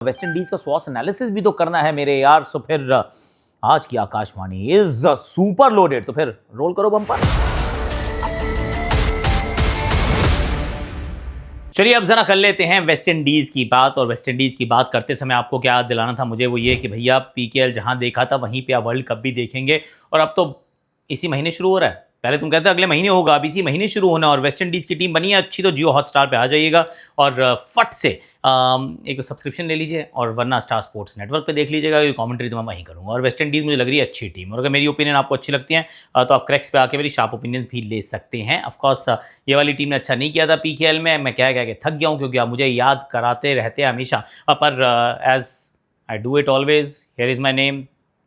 West Indies का स्वॉट analysis भी तो करना है मेरे यार। सो फिर आज की आकाशवाणी इज सुपर लोडेड, तो फिर रोल करो बम्पर। चलिए अब जरा कर लेते हैं वेस्ट इंडीज की बात। और वेस्ट इंडीज की बात करते समय आपको क्या याद दिलाना था मुझे, वो ये कि भैया पीकेएल जहां देखा था वहीं पे आप वर्ल्ड कप भी देखेंगे। और अब तो इसी महीने शुरू हो रहा है, पहले तुम कहते अगले महीने होगा, अब इसी महीने शुरू होना। और वेस्ट इंडीज की टीम बनी है अच्छी, तो जियो हॉटस्टार पे आ जाइएगा और फट से एक तो सब्सक्रिप्शन ले लीजिए, और वरना स्टार स्पोर्ट्स नेटवर्क पे देख लीजिएगा, क्योंकि कमेंट्री तो मैं वहीं करूंगा। और वेस्ट इंडीज़ मुझे लग रही है अच्छी टीम, और अगर मेरी ओपिनियन आपको अच्छी लगती है तो आप क्रैक्स पे आके मेरी शार्प ओपिनियंस भी ले सकते हैं। ऑफकोर्स ये वाली टीम ने अच्छा नहीं किया था पीकेएल में, मैं क्या के थक गया हूँ, क्योंकि आप मुझे याद कराते रहते हैं हमेशा। पर as I do it always, here is my name,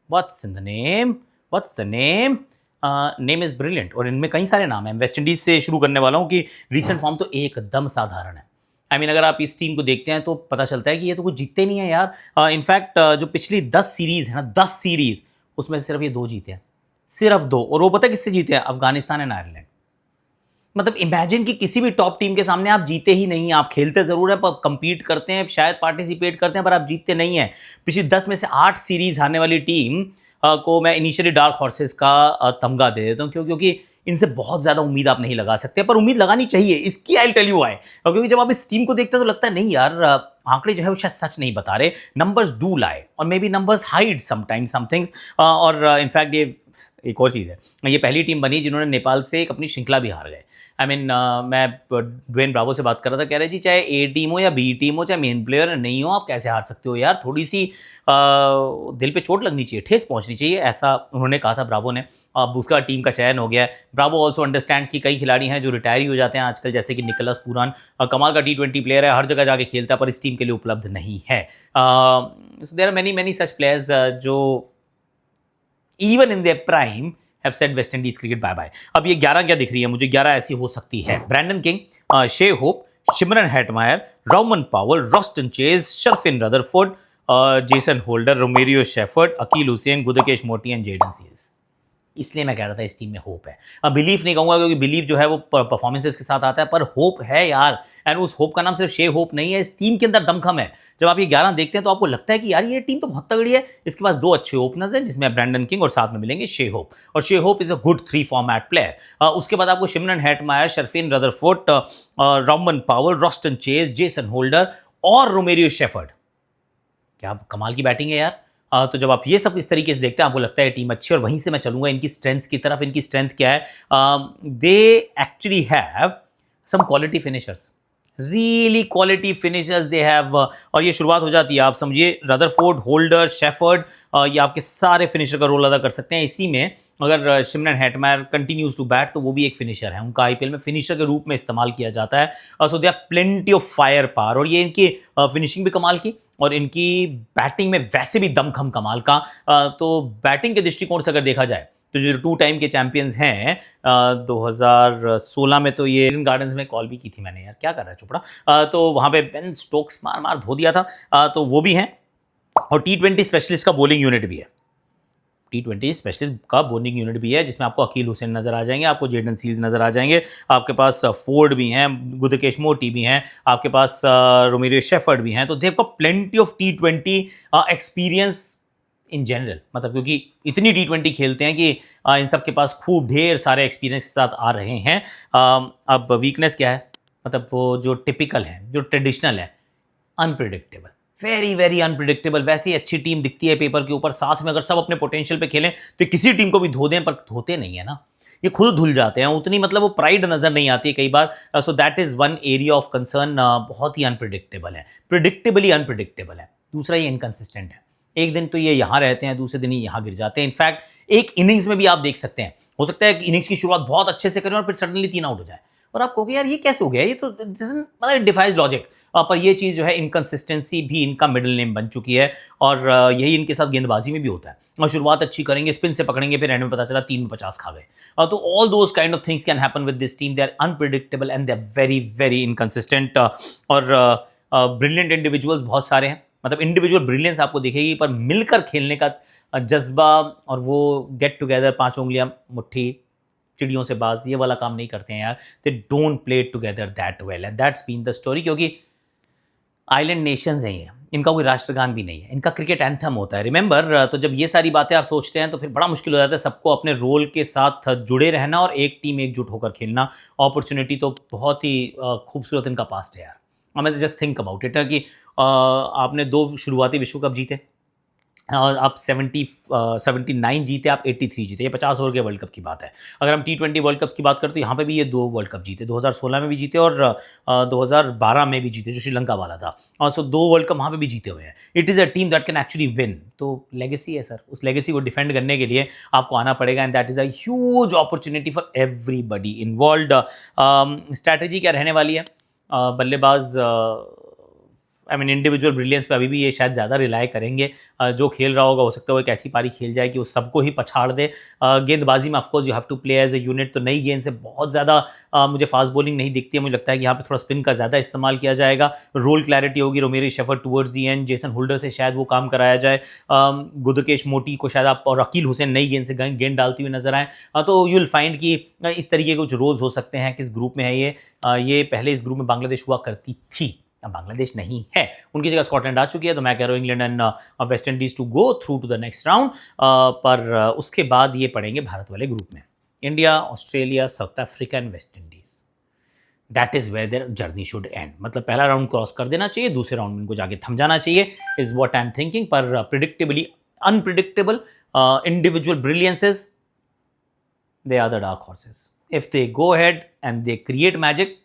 what's in the name, what's the name, name is brilliant. और इनमें कई सारे नाम हैं। वेस्ट इंडीज़ से शुरू करने वाला हूँ कि रीसेंट फॉर्म तो एकदम साधारण है। आई मीन अगर आप इस टीम को देखते हैं तो पता चलता है कि ये तो कुछ जीतते नहीं है यार। इनफैक्ट जो पिछली 10 सीरीज़ है ना, 10 सीरीज़, उसमें से सिर्फ ये 2 जीते हैं, सिर्फ 2। और वो पता है किससे जीते हैं? Afghanistan and Ireland. मतलब इमेजिन कि किसी भी टॉप टीम के सामने आप जीते ही नहीं। आप खेलते जरूर है, पर कंपीट करते हैं, शायद पार्टिसिपेट करते हैं, पर आप जीतते नहीं है। पिछली 10 में से 8 सीरीज हारने वाली टीम को मैं इनिशियली डार्क हॉर्सेस का तमगा दे देता हूँ, क्योंकि इनसे बहुत ज़्यादा उम्मीद आप नहीं लगा सकते, पर उम्मीद लगानी चाहिए। इसकी आई टेल यू व्हाई, क्योंकि जब आप इस टीम को देखते हैं तो लगता है नहीं यार, आंकड़े जो है वो शायद सच नहीं बता रहे, नंबर्स डू लाई, और maybe numbers hide sometimes some things. और इनफैक्ट ये एक और चीज़ है, ये पहली टीम बनी जिन्होंने नेपाल से एक अपनी श्रृंखला भी हार गए। आई मीन मैं ड्वेन ब्रावो से बात कर रहा था, कह रहे जी चाहे ए टीम हो या बी टीम हो, चाहे मेन प्लेयर नहीं हो, आप कैसे हार सकते हो यार? थोड़ी सी दिल पे चोट लगनी चाहिए, ठेस पहुंचनी चाहिए, ऐसा उन्होंने कहा था ब्रावो ने। अब उसका टीम का चयन हो गया है। ब्रावो ऑल्सो अंडरस्टैंड्स कि कई खिलाड़ी हैं जो रिटायर ही हो जाते हैं आजकल, जैसे कि निकोलस पूरान, कमाल का T20 प्लेयर है, हर जगह जाके खेलता है, पर इस टीम के लिए उपलब्ध नहीं है। So there are many such players जो even in their prime have said West Indies cricket bye bye। अब ये 11 क्या दिख रही है मुझे? 11 ऐसी हो सकती है: Brandon King, Shai Hope, Shimron Hetmyer, Rovman Powell, Roston Chase, Sherfane Rutherford, Jason Holder, Romario Shepherd, Akeal Hosein, Gudakesh Motie and Jayden Seales. इसलिए मैं कह रहा था इस टीम में होप है। अब बिलीफ नहीं कहूंगा, क्योंकि बिलीफ जो है वो परफॉर्मेंसेस के साथ आता है, पर होप है यार। एंड उस होप का नाम सिर्फ शे होप नहीं है, इस टीम के अंदर दमखम है। जब आप ये 11 देखते हैं तो आपको लगता है कि यार ये टीम तो बहुत तगड़ी है। इसके पास 2 अच्छे ओपनर्स हैं, जिसमें ब्रैंडन किंग और साथ में मिलेंगे शे होप। और Shai Hope is a good 3 format player. उसके बाद आपको Shimron Hetmyer, Sherfane Rutherford, Rovman Powell, Roston Chase, Jason Holder और रोमेरियो शेफर्ड। क्या कमाल की बैटिंग है यार। तो जब आप ये सब इस तरीके से देखते हैं, आपको लगता है टीम अच्छी। और वहीं से मैं चलूंगा इनकी स्ट्रेंथ की तरफ। इनकी स्ट्रेंथ क्या है? They actually have some quality finishers, really quality finishers they have. और ये शुरुआत हो जाती है, आप समझिए, रदरफोर्ड, होल्डर, शेफर्ड, ये आपके सारे फिनिशर का रोल अदा कर सकते हैं। इसी में अगर Shimron Hetmyer continues to bat, तो वो भी एक फिनिशर है, उनका आईपीएल में फिनिशर के रूप में इस्तेमाल किया जाता है। So they are plenty of firepower. और ये इनकी फिनिशिंग भी कमाल की, और इनकी बैटिंग में वैसे भी दमखम कमाल का। तो बैटिंग के दृष्टिकोण से अगर देखा जाए तो जो 2 टाइम के चैंपियंस हैं, 2016 में तो ये ईडन गार्डन्स में कॉल भी की थी मैंने, यार क्या कर रहा है चोपड़ा, तो वहाँ पे बेन स्टोक्स मार मार धो दिया था। तो वो भी हैं। और T20 स्पेशलिस्ट का बॉलिंग यूनिट भी है, T20 स्पेशलिस्ट का बॉलिंग यूनिट भी है, जिसमें आपको अकील हुसैन नजर आ जाएंगे, आपको जेडन सील्स नजर आ जाएंगे, आपके पास फोर्ड भी हैं, गुदकेश मोटी भी हैं, आपके पास रोमेरियो शेफर्ड भी हैं। तो they have got plenty of T20 experience in general. मतलब क्योंकि इतनी T20 खेलते हैं कि इन सब के पास खूब ढेर सारे एक्सपीरियंस के साथ आ रहे हैं। अब वीकनेस क्या है? मतलब वो जो टिपिकल है, जो ट्रेडिशनल है, अनप्रिडिक्टेबल, वेरी वेरी अनप्रिडिक्टेबल। वैसे ही अच्छी टीम दिखती है पेपर के ऊपर, साथ में अगर सब अपने पोटेंशियल पे खेलें तो किसी टीम को भी धो दें, पर धोते नहीं है ना, ये खुद धुल जाते हैं उतनी। मतलब वो प्राइड नजर नहीं आती है कई बार। So that is one area of concern. बहुत ही अनप्रिडिक्टेबल है, प्रिडिक्टेबली अनप्रिडिक्टेबल है। दूसरा, ये इनकंसिस्टेंट है। एक दिन तो ये यहाँ रहते हैं, दूसरे दिन ही यहाँ गिर जाते हैं। इनफैक्ट एक इनिंग्स में भी आप देख सकते हैं, हो सकता है कि इनिंग्स की शुरुआत बहुत अच्छे से करें और फिर सडनली 3 आउट हो जाए, और आप कहोगे यार ये कैसे हो गया, ये तो मतलब डिफाइज लॉजिक। पर ये चीज़ जो है, इनकंसिस्टेंसी भी इनका मिडिल नेम बन चुकी है। और यही इनके साथ गेंदबाजी में भी होता है। और शुरुआत अच्छी करेंगे, स्पिन से पकड़ेंगे, फिर एंड में पता चला 3 में 50 खा गए। तो all those kind of things can happen with this team. They are unpredictable and they are very very inconsistent. और ब्रिलियंट इंडिविजुअल्स बहुत सारे हैं। मतलब इंडिविजुअल ब्रिलियंस आपको दिखेगी, पर मिलकर खेलने का जज्बा और वो गेट टुगेदर, 5 उंगलियां मुट्ठी, चिड़ियों से बाज, ये वाला काम नहीं करते हैं यार। They don't play together that well and that's been the story. क्योंकि आइलैंड नेशंस हैं इनका कोई राष्ट्रगान भी नहीं है, इनका क्रिकेट एंथम होता है, रिमेंबर। तो जब ये सारी बातें आप सोचते हैं तो फिर बड़ा मुश्किल हो जाता है सबको अपने रोल के साथ जुड़े रहना और एक टीम एकजुट होकर खेलना। अपॉर्चुनिटी तो बहुत ही खूबसूरत इनका पास्ट है यार। I mean just think about it कि आपने 2 शुरुआती विश्व कप जीते, आप 79 जीते, आप 83 जीते, ये 50 ओवर के वर्ल्ड कप की बात है। अगर हम T20 वर्ल्ड कप्स की बात करते हैं, यहाँ पे भी ये 2 वर्ल्ड कप जीते, 2016 में भी जीते और 2012 में भी जीते जो श्रीलंका वाला था। और सो 2 वर्ल्ड कप वहाँ पे भी जीते हुए हैं। It is a team that can actually win. तो लेगेसी है सर, उस लेगेसी को डिफेंड करने के लिए आपको आना पड़ेगा and that is a huge opportunity for everybody involved. Strategy क्या रहने वाली है? बल्लेबाज आई मीन इंडिविजुअल ब्रिलियंस पे अभी भी ये शायद ज़्यादा रिलाय करेंगे। जो खेल रहा होगा हो सकता है वो एक ऐसी पारी खेल जाए कि वो सबको ही पछाड़ दे। गेंदबाजी में of course you have to play as a unit, तो नई गेंद से बहुत ज़्यादा मुझे फास्ट बॉलिंग नहीं दिखती है। मुझे लगता है कि यहाँ पे थोड़ा स्पिन का ज़्यादा इस्तेमाल किया जाएगा। रोल क्लैरिटी होगी Romario Shepherd towards the end, Jason Holder से शायद वो काम कराया जाए। गुदकेश मोटी को शायद आप और अकील हुसैन नई गेंद से गेंद डालती हुई नजर आए। तो यू विल फाइंड कि इस तरीके के कुछ रोल्स हो सकते हैं। किस ग्रुप में है ये पहले इस ग्रुप में बांग्लादेश हुआ करती थी, बांग्लादेश नहीं है, उनकी जगह स्कॉटलैंड आ चुकी है। तो मैं कह रहा हूँ England and West Indies to go through to the next round. पर उसके बाद ये पड़ेंगे भारत वाले ग्रुप में, India, Australia, South Africa and West Indies. That is where their journey should end. मतलब पहला राउंड क्रॉस कर देना चाहिए, दूसरे राउंड में इनको जाके थम जाना चाहिए, is what I am thinking. पर predictably unpredictable individual brilliances, they are the dark horses. If they go ahead and they create magic,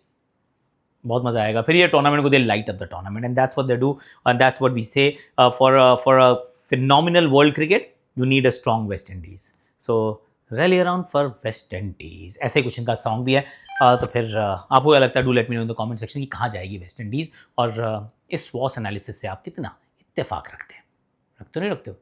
बहुत मजा आएगा। फिर ये टूर्नामेंट को they light up the tournament and that's what they do and that's what we say for a phenomenal world cricket you need a strong West Indies. So rally around for West Indies, ऐसे कुछ इनका song भी है। तो फिर आपको क्या लगता है? Do let me know in the comment section कि कहाँ जाएगी वेस्ट इंडीज और इस वॉस एनालिसिस से आप कितना इत्तेफाक रखते हैं, रखते हो नहीं रखते हो?